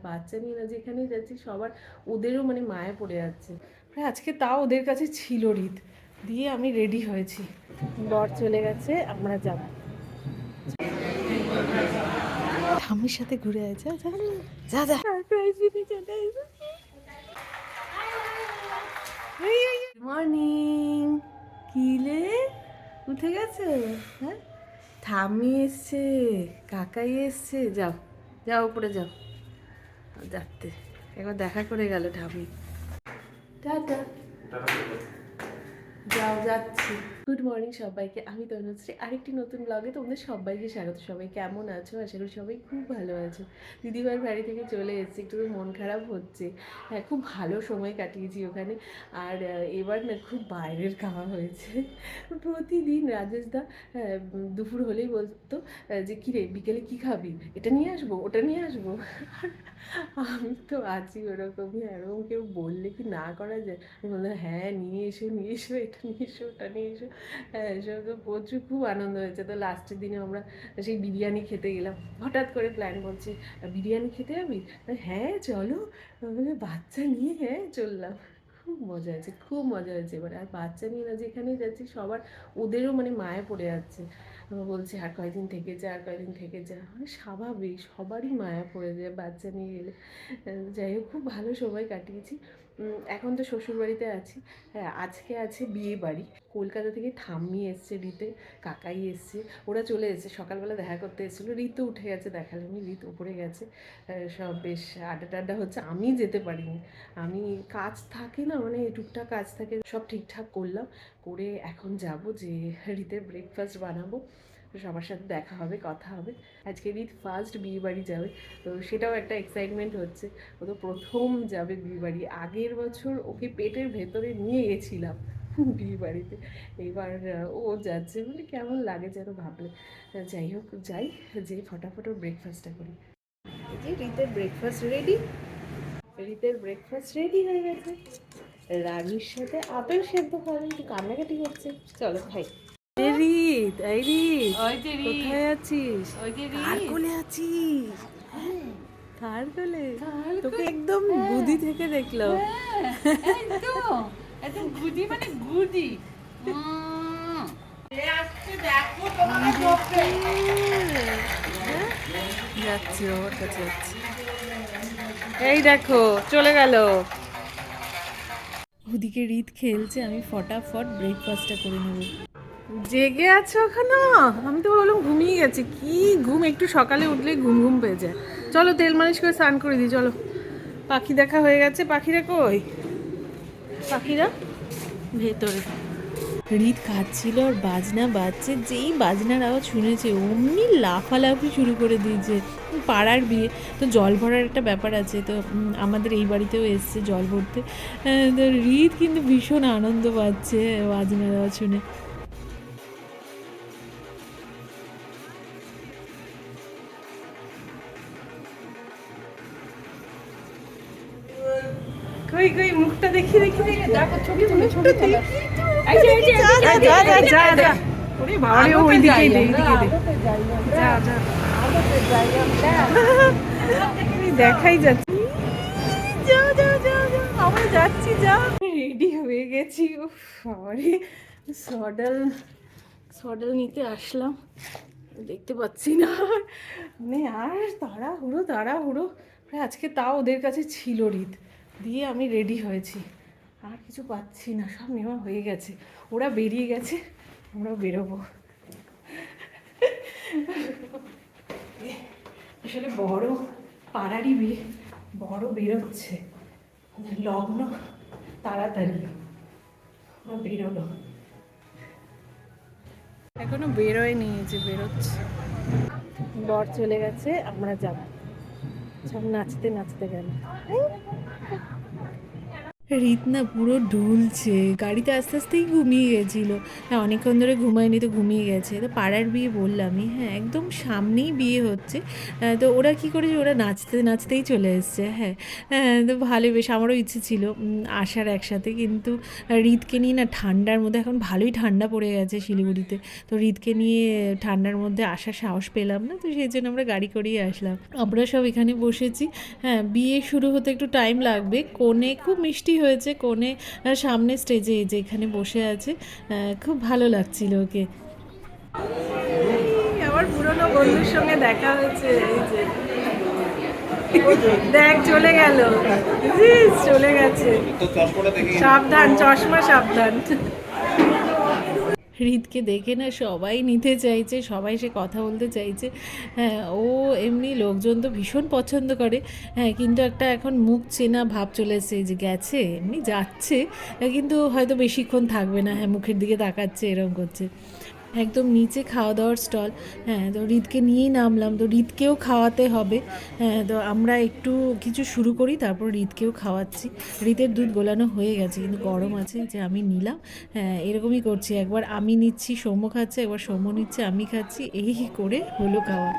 বাচ্চা নিয়ে না যেখানেই যাচ্ছি সবার ওদেরও মানে মায়া পড়ে যাচ্ছে। আজকে তাও ওদের কাছে ছিল রীত, দিয়ে আমি রেডি হয়েছি, বর চলে গেছে, আমরা যাব। ঠাম্মির সাথে ঘুরে আছে, যা যা যা। মর্নিং। কিলে উঠে গেছে? হ্যাঁ, ঠাম্মি এসছে, কাকাই এসছে, যাও যাও উপরে যাও। যাতে একবার দেখা করে গেল ঠাম্মি। টাটা। যাও, যাচ্ছি। গুড মর্নিং সবাইকে, আমি তনুশ্রী, আরেকটি নতুন ব্লগে তোমাদের সবাইকে স্বাগত। সবাই কেমন আছো? আশা করি সবাই খুব ভালো আছো। দিদিভাইয়ের বাড়ি থেকে চলে এসেছি, একটু মন খারাপ হচ্ছে। হ্যাঁ, খুব ভালো সময় কাটিয়েছি ওখানে। আর এবার না খুব বাইরের খাওয়া হয়েছে। প্রতিদিন রাজেশদা দুপুর হলেই বলতো যে কী রে বিকেলে কী খাবি, এটা নিয়ে আসবো ওটা নিয়ে আসবো। আমি তো আছি ওরকমই, এরকম কেউ বললে কি না করা যায়? আমি বললাম হ্যাঁ নিয়ে এসো নিয়ে এসো, এটা নিয়ে এসো ওটা নিয়ে এসো। হ্যাঁ, এসব তো প্রচুর খুব আনন্দ হয়েছে। তো লাস্টের দিনে আমরা সেই বিরিয়ানি খেতে গেলাম। হঠাৎ করে প্ল্যান বলছে বিরিয়ানি খেতে যাবি? হ্যাঁ চলো। বলে বাচ্চা নিয়ে হ্যাঁ চললাম। খুব মজা হয়েছে, খুব মজা হয়েছে এবার। আর বাচ্চা নিয়ে না যেখানেই যাচ্ছি সবার ওদেরও মানে মায়া পড়ে যাচ্ছে। বলছে আর কয়েকদিন থেকে যা আর কয়েকদিন থেকে যা, মানে স্বাভাবিক সবারই মায়া পড়ে যায় বাচ্চা নিয়ে গেলে। যাই হোক খুব ভালো সময় কাটিয়েছি। এখন তো শ্বশুরবাড়িতে আছি। হ্যাঁ, আজকে আছে বিয়ে বাড়ি। কলকাতা থেকে ঠাম্মি এসছে, রীতে কাকাই এসছে, ওরা চলে এসেছে। সকালবেলা দেখা করতে এসেছিলো, রীত তো উঠে গেছে, দেখালেনি, রীত উপরে গেছে। সব বেশ আড্ডা টাড্ডা হচ্ছে। আমি যেতে পারিনি, আমি কাজ থাকে না, মানে টুকটাক কাজ থাকে, সব ঠিকঠাক করলাম, করে এখন যাব যে রীতের ব্রেকফাস্ট বানাবো, সবার সাথে দেখা হবে, কথা হবে। আজকে রীত ফার্স্ট বিয়ে বাড়ি যাবে, তো সেটাও একটা এক্সাইটমেন্ট হচ্ছে। ও তো প্রথম যাবে বিয়ে বাড়ি। আগের বছর ওকে পেটের ভেতরে নিয়ে গেছিলাম বিয়ে বাড়িতে, এবার ও যাচ্ছে, মানে কেমন লাগে যেন ভাবলে। যাই হোক যাই, যে ফটাফট ওর ব্রেকফাস্টটা করি। এই যে রীতের ব্রেকফাস্ট রেডি, রীতের ব্রেকফাস্ট রেডি হয়ে গেছে। রানীর সাথে আপেল সেদ্ধ খাওয়া, একটু কান্নাকাটি করছে, চলো খাই। রীত, এই রীত, কোথায় আছিস? কার কোলে আছিস? কার কোলে? তোকে একদম গুদি থেকে দেখলাম। একদম গুদি মানে গুদি। যাচ্ছি ওর কাছে, যাচ্ছি। এই দেখো চলে গেল। ওদিকে রীত খেলছে, আমি ফটাফট ব্রেকফাস্টটা করে নেব। জেগে আছো এখনো? আমি তো বললাম ঘুমিয়ে গেছে। কি ঘুম, একটু সকালে উঠলে ঘুম ঘুম পেয়ে যায়। চলো তেল মালিশ করে স্নান করে দিই, চলো। পাখি দেখা হয়ে গেছে, পাখিরা কই? পাখিরা ভেতরে। রীত খাচ্ছিল আর বাজনা বাজছে, যেই বাজনার আওয়াজ শুনেছে অমনি লাফালাফি শুরু করে দিয়েছে। পাড়ার বিয়ে তো জল ভরার একটা ব্যাপার আছে, তো আমাদের এই বাড়িতেও এসছে জল ভরতে। তো রীত কিন্তু ভীষণ আনন্দ পাচ্ছে বাজনার আওয়াজ শুনে। কই কই মুখটা দেখি দেখি দেখি, দেখো ছবি তুলে ছবি তুলে। যা যা যা যা যা। ওরে বাবা রে, ওই দিকে দে, এইদিকে দে। যা যা, দেখাই যাচ্ছে। যা যা যা যা, আমরা যাচ্ছি, যা। রেডি হয়ে গেছি। উফ বাবারে, সডল সডল নিতে আসলাম, দেখতে পাচ্ছি না মানে। আর তাড়াহুড়ো তাড়াহুড়ো, আজকে তাও ওদের কাছে ছিল রীত, দিয়ে আমি রেডি হয়েছি। আর কিছু পাচ্ছি না, সব নেওয়া হয়ে গেছে। ওরা বেরিয়ে গেছে, আমরাও বেরোবো। আসলে বড় পাড়ারই বিয়ে, বড় বেরোচ্ছে, লগ্ন তাড়াতাড়ি বেরোলো। এখনো বেরোয় নিয়েছে, বেরোচ্ছে। বর চলে গেছে, আমরা যাব। সব নাচতে নাচতে গেল। রিত না পুরো ঢুলছে, গাড়িতে আস্তে আস্তেই ঘুমিয়ে গেছিল। হ্যাঁ, অনেকক্ষণ ধরে ঘুমায়নি তো ঘুমিয়ে গেছে। তো পাড়ার বিয়ে বললামই, হ্যাঁ একদম সামনেই বিয়ে হচ্ছে। তো ওরা কী করেছে, ওরা নাচতে নাচতেই চলে এসছে। হ্যাঁ হ্যাঁ, তো ভালোই বেশ, আমারও ইচ্ছে ছিল আসার একসাথে, কিন্তু রিতকে নিয়ে না ঠান্ডার মধ্যে, এখন ভালোই ঠান্ডা পড়ে গেছে শিলিগুড়িতে, তো রিতকে নিয়ে ঠান্ডার মধ্যে আসার সাহস পেলাম না, তো সেই জন্য আমরা গাড়ি করেই আসলাম। আমরা সব এখানে বসেছি। হ্যাঁ, বিয়ে শুরু হতে একটু টাইম লাগবে। কনে খুব মিষ্টি হয়েছে, কনে সামনে স্টেজে এই যে এখানে বসে আছে, খুব ভালো লাগছিল ওকে। আমার পুরনো বন্ধুর সঙ্গে দেখা হয়েছে, এই যে দেখ চলে গেল, চলে গেছে, সাবধান চশমা সাবধান। রিতকে দেখে না সবাই নিতে চাইছে, সবাই সে কথা বলতে চাইছে। হ্যাঁ, ও এমনি লোকজন তো ভীষণ পছন্দ করে। হ্যাঁ, কিন্তু একটা এখন মুখ চেনা ভাব চলে এসেছে, যে গেছে এমনি যাচ্ছে, কিন্তু হয়তো বেশিক্ষণ থাকবে না। হ্যাঁ, মুখের দিকে তাকাচ্ছে, এরকম করছে। একদম নিচে খাওয়া দাওয়ার স্টল। হ্যাঁ, তো রিতকে নিয়েই নামলাম, তো রিতকেও খাওয়াতে হবে। হ্যাঁ, তো আমরা একটু কিছু শুরু করি, তারপর রিতকেও খাওয়াচ্ছি। রিতের দুধ গোলানো হয়ে গেছে, কিন্তু গরম আছে, যে আমি নিলাম। হ্যাঁ, এরকমই করছি, একবার আমি নিচ্ছি, সৌম্য খাচ্ছে, একবার সৌম্য নিচ্ছে, আমি খাচ্ছি, এই করে হলো খাওয়া।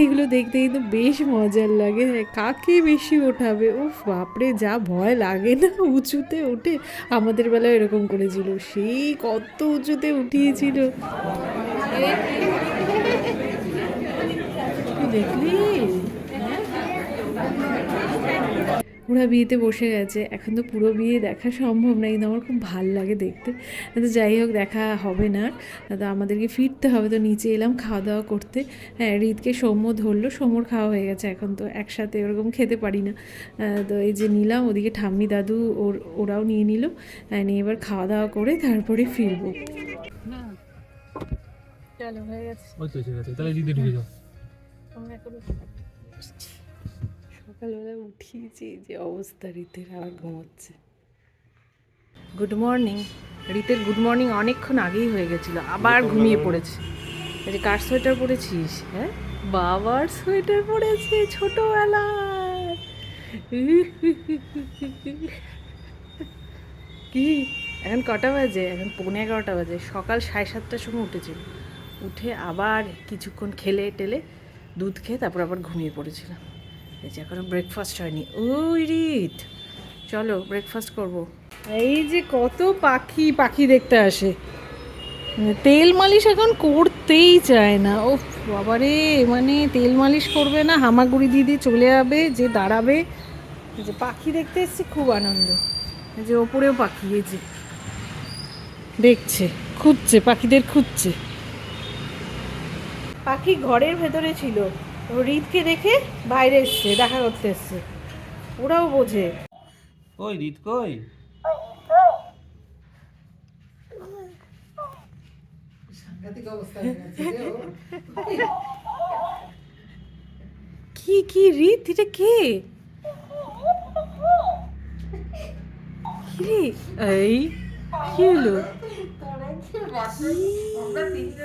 এগুলো দেখতে কিন্তু বেশ মজার লাগে। হ্যাঁ, কাকে বেশি ওঠাবে, উফ বাপরে, যা ভয় লাগে না উঁচুতে উঠে। আমাদের বেলায় এরকম করেছিল, সেই কত উঁচুতে উঠিয়েছিল। দেখলি, ওরা বিয়েতে বসে গেছে, এখন তো পুরো বিয়ে দেখা সম্ভব না, কিন্তু আমার খুব ভাল লাগে দেখতে। তো যাই হোক, দেখা হবে না, তো আমাদেরকে ফিরতে হবে। তো নিচে এলাম খাওয়া দাওয়া করতে। হ্যাঁ, রিতকে সৌম্য ধরলো, সৌম্যর খাওয়া হয়ে গেছে, এখন তো একসাথে ওরকম খেতে পারি না। তো এই যে নিলাম, ওদিকে ঠাম্মি দাদু ওরাও নিয়ে নিল। নিয়ে এবার খাওয়া দাওয়া করে তারপরে ফিরবো। চলো, হয়ে গেছে, তাহলে দিদি ঢুকে যাও। সকালবেলা উঠিয়েছি, যে অবস্থা রিতের, আবার ঘুমোচ্ছে। Good morning. রিতের গুড মর্নিং অনেকক্ষণ আগেই হয়ে গেছিলো, আবার ঘুমিয়ে পড়েছে। এই যে কার সোয়েটার পরেছিস? হ্যাঁ, বাবার সোয়েটার পরেছে ছোটবেলায়। কি এখন কটা বাজে? এখন 11:15 বাজে। সকাল 7:30টার সময় উঠেছিল, উঠে আবার কিছুক্ষণ খেলে টেলে দুধ খেয়ে তারপর আবার ঘুমিয়ে পড়েছিলাম। এই যে এখনো ব্রেকফাস্ট হয়নি। ওই রিত, চলো ব্রেকফাস্ট করব। এই যে কত পাখি পাখি দেখতে আসে, তেল মালিশ এখন করতেই চায় না। ও বাবারে, মানে তেল মালিশ করবে না, হামাগুড়ি দিদি চলে যাবে, যে দাঁড়াবে। যে পাখি দেখতে এসছে, খুব আনন্দ। এই যে ওপরেও পাখি, এই যে দেখছে, খুঁজছে, পাখিদের খুঁজছে। পাখি ঘরের ভেতরে ছিল, রিতকে দেখে বাইরে এসছে, দেখা করতে এসছে। ওরাও বোঝে। ওই রিত কই? কি কি রিত, এটা কে? কি রে? এই কি হলো? রিত, রিত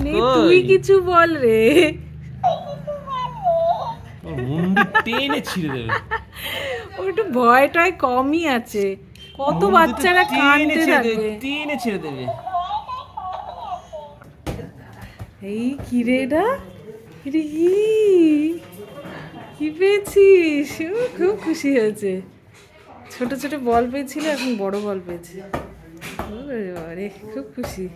নে, কই? তুই কিছু বল রে। ওর মুন্ডি টেনে ছিঁড়ে দেবে। ওর একটু ভয় টয় কমই আছে, কত বাচ্চারা কাঁদতে থাকে। টেনে ছেড়ে দেবে। এই কি রে এটা? এটা কি পেয়েছিস? ও খুব খুশি হয়েছে। ছোট ছোট বল পেয়েছিল, এখন বড় বল পেয়েছে। আরে খুব খুশি।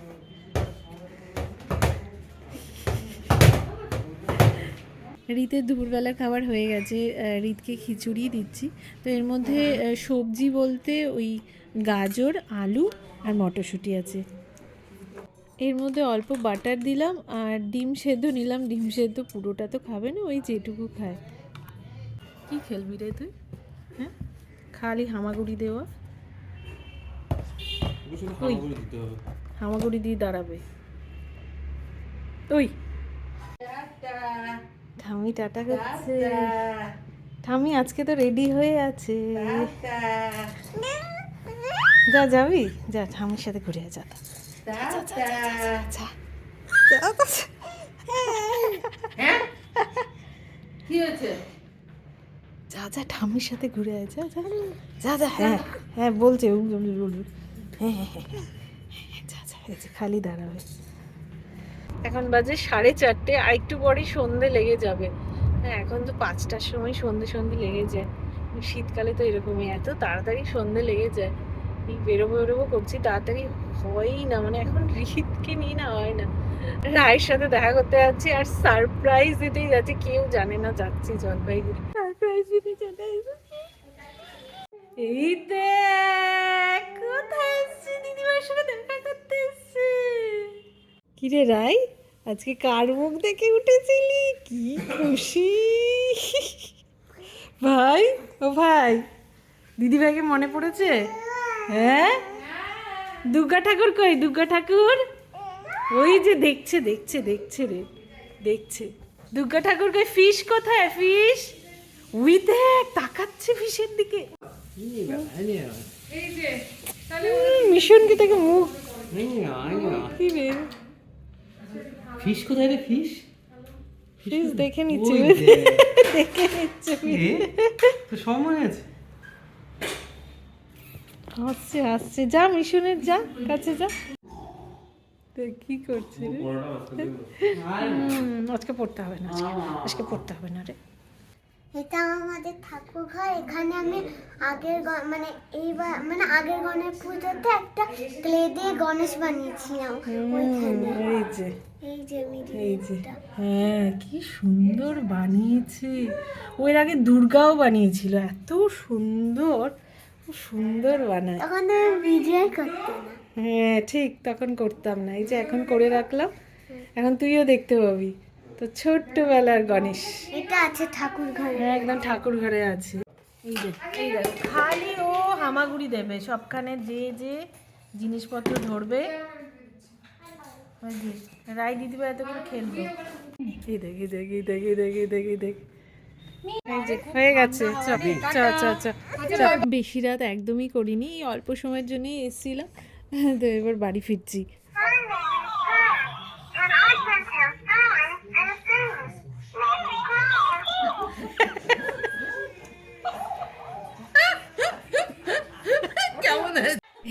রীতের দুপুরবেলার খাবার হয়ে গেছে। রীতকে খিচুড়ি দিচ্ছি। তো এর মধ্যে সবজি বলতে ওই গাজর, আলু আর মটরশুঁটি আছে। এর মধ্যে অল্প বাটার দিলাম আর ডিম সেদ্ধ নিলাম। ডিম সেদ্ধ পুরোটা তো খাবে না, ওই যেটুকু খায়। কি খেলবি রে তুই? হ্যাঁ, খালি হামাগুড়ি দেওয়া। ওই হামাগুড়ি দিয়ে দাঁড়াবে। ওই ঠামি টাটা করছে। ঠামি আজকে তো রেডি হয়ে আছে। যা যাবি, যা ঠামির সাথে ঘুরে যা। কি হয়েছে? যা যা ঠামির সাথে ঘুরে আয়, যা যা যা যা। হ্যাঁ হ্যাঁ বলছে, হ্যাঁ হ্যাঁ হ্যাঁ যা যা, এই যে খালি দাঁড়াবে। এখন বাজে 4:30, আর একটু পরেই সন্ধে লেগে যাবে। হ্যাঁ, এখন তো 5টার সময় সন্ধে সন্ধে লেগে যায়। শীতকালে তো এরকমই, এত তাড়াতাড়ি সন্ধে লেগে যায়। এই বেরোবো বেরোবো করছি, তাড়াতাড়ি হয়ই না। মানে এখন রীতকে নিয়ে না হয় না। রায়ের সাথে দেখা করতে যাচ্ছি আর সারপ্রাইজ দিতেই যাচ্ছি, কেউ জানে না যাচ্ছি জলপাইগুড়ি। সারপ্রাইজ দিতে চলে এসেছি। এই দেখ কোথায় এসেছি, দিদিমার সাথে দেখা করতে এসেছি। কিরে রাই, আজকে কার মুখ দেখে উঠেছিলি? কি খুশি ভাই। ও ভাই, দিদি ভাইকে মনে পড়েছে? হ্যাঁ, দুর্গা ঠাকুর কই? দুর্গা ঠাকুর ওই যে দেখছে দেখছে দেখছে রে, দেখছে। দুর্গা ঠাকুর কই? ফিশ কোথায়? ফিশ উই দেখ, তাকাচ্ছে ফিশের দিকে। এই যে মিশনকে থেকে মুখ কি রে, ফিশ কোথায় রে? ফিশ ফিশ দেখে নিচ্ছে, দেখে নিচ্ছে। তো সময় আছে। হাসছে হাসছে। যা মিশনের যা, কাছে যা। দেখ কি করছে রে। আজকে পড়তে হবে না, আজকে পড়তে হবে না রে। এটা আমাদের ঠাকুর ঘর। এখানে আমি মানে এইবার মানে আগের গণেশ পুজোতে একটা ক্লে দিয়ে গণেশ বানিয়েছিলাম ওইখানে। এই যে এই যে এই যে, হ্যাঁ কি সুন্দর বানিয়েছে। ওর আগে দুর্গাও বানিয়েছিল, এত সুন্দর, খুব সুন্দর বানায়। তখন তো ভিডিও করতাম না। হ্যাঁ ঠিক, তখন করতাম না। এই যে এখন করে রাখলাম, এখন তুইও দেখতে পাবি। তো ছোট্টবেলার গণেশ এটা আছে ঠাকুর ঘরে। হ্যাঁ একদম ঠাকুর ঘরে আছে। এই যে এই দেখ, খালি ও হামাগুড়ি দেবে সবখানে, যে যে জিনিসপত্র ধরবে। ওই যে রাই দিদিভাই এত করে খেলবে। এই দেখ এই দেখ এই দেখ এই দেখ এই দেখ এই দেখ, এই যে হয়ে গেছে। চ চ চ চ চ। বেশি রাত একদমই করিনি, এই অল্প সময়ের জন্যই এসেছিলাম। তো এবার বাড়ি ফিরছি।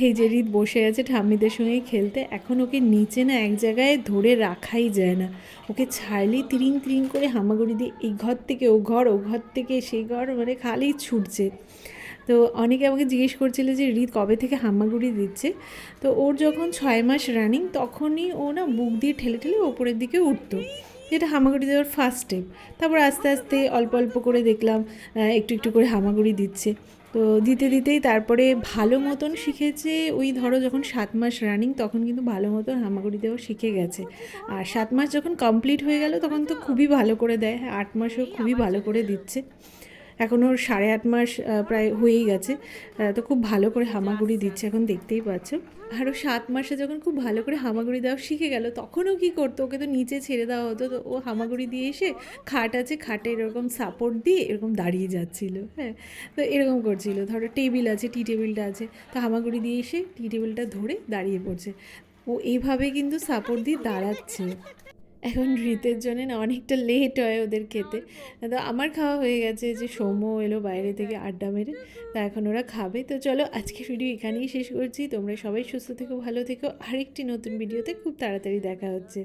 এই যে রীত বসে আছে ঠাম্মিদের সঙ্গে খেলতে। এখন ওকে নিচে না এক জায়গায় ধরে রাখাই যায় না। ওকে ছাড়লেই তিরিং তিরিং করে হামাগুড়ি দিয়ে এই ঘর থেকে ও ঘর, ও ঘর থেকে সেই ঘর, মানে খালি ছুটছে। তো অনেকে আমাকে জিজ্ঞেস করছিল যে রীত কবে থেকে হামাগুড়ি দিচ্ছে। তো ওর যখন 6 মাস রানিং, তখনই ও না বুক দিয়ে ঠেলে ঠেলে ওপরের দিকে উঠতো, যেটা হামাগুড়ি দেওয়ার ফার্স্ট স্টেপ। তারপর আস্তে আস্তে অল্প অল্প করে দেখলাম একটু একটু করে হামাগুড়ি দিচ্ছে। তো দিতে দিতেই তারপরে ভালো মতন শিখেছে। ওই ধরো যখন 7 মাস রানিং, তখন কিন্তু ভালো মতন হামাগুড়ি দেওয়া শিখে গেছে। আর 7 মাস যখন কমপ্লিট হয়ে গেল, তখন তো খুবই ভালো করে দেয়। 8 মাসও খুবই ভালো করে দিচ্ছে। এখন ওর 8.5 মাস প্রায় হয়েই গেছে। তো খুব ভালো করে হামাগুড়ি দিচ্ছে, এখন দেখতেই পাচ্ছ। আরও 7 মাসে যখন খুব ভালো করে হামাগুড়ি দেওয়া শিখে গেল, তখনও কি করতো, ওকে তো নিচে ছেড়ে দেওয়া হতো। তো ও হামাগুড়ি দিয়ে এসে খাট আছে, খাটে এরকম সাপোর্ট দিয়ে এরকম দাঁড়িয়ে যাচ্ছিলো। হ্যাঁ, তো এরকম করছিল। ধরো টেবিল আছে, টি টেবিলটা আছে, তো হামাগুড়ি দিয়ে এসে টি টেবিলটা ধরে দাঁড়িয়ে পড়ছে। ও এইভাবে কিন্তু সাপোর্ট দিয়ে দাঁড়াচ্ছে। এখন রীতের জন্য না অনেকটা লেট হয় ওদের খেতে। তো আমার খাওয়া হয়ে গেছে, যে সৌম্য এলো বাইরে থেকে আড্ডা মেরে, তা এখন ওরা খাবে। তো চলো আজকের ভিডিও এখানেই শেষ করছি। তোমরা সবাই সুস্থ থেকো, ভালো থেকো। আরেকটি নতুন ভিডিওতে খুব তাড়াতাড়ি দেখা হচ্ছে।